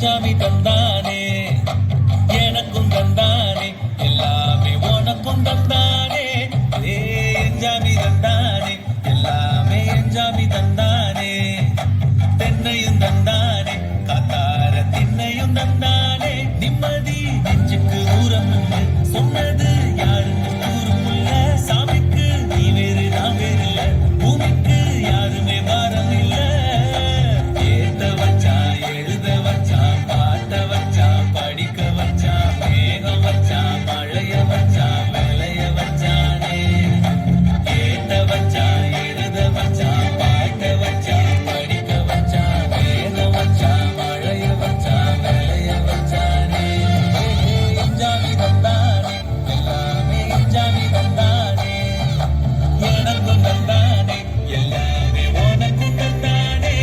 எஞ்சாமி தந்தானே எனக்கும் தந்தானே எல்லாமே உனக்கும் தந்தானே எஞ்சாமி தந்தானே எல்லாமே எஞ்சாமி தந்தானே தென்னையும் தந்தானே காத்தார திண்ணையும் தந்தானே நிம்மதி நெஞ்சுக்கு ஊரம் சொன்னது யாருன்னு கூறுமுல்ல சாமிக்கு நீ வேறு நான் வேறு இல்ல பூமிக்கு யாருமே பாரம் இல்ல ஏத்த வச்சா எழுத வச்சா பாட்ட வச்சா படிக்க வச்சா மேகம் வச்சா மழைய வச்சா விளைய வச்சானே ஏத்த வச்சா எழுத வச்சா பாட்ட வச்சா படிக்க வச்சா மேகம் வச்சா மழைய வச்சா விளைய வச்சானே எஞ்சாமி தந்தானே எல்லாமே எஞ்சாமி தந்தானே எனக்கும் தந்தானே எல்லாமே உனக்கும் தந்தானே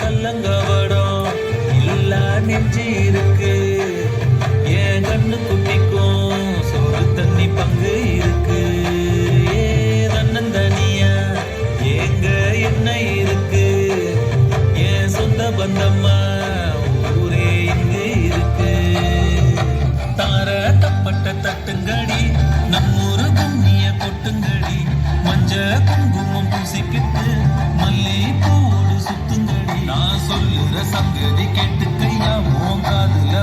கல்லங்கவடம் இல்ல நெஞ்சு இருக்கு என் கண்ணு குட்டிக்கும் சோறு தண்ணி பங்கு இருக்கு தன்னந்தனியா எங்க என்ன இருக்கு என் சொந்த பந்தம்மா ஊரே இங்கு இருக்கு தார தப்பட்ட தட்டுங்கடி நம்மூரு கும்மிய கொட்டுங்கடி மஞ்ச குங்குமம் பூசிக்கிட்டு மல்லி பூவோடு சுத்துங்கடி நான் சொல்லுற சங்கதி கேட்டுக்கையா உன் காதுல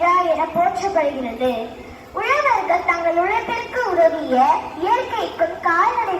விழா என போற்றப்படுகிறது. உழவர்கள் தங்கள் உழைப்பிற்கு உதவிய இயற்கைக்கும் கால்நடை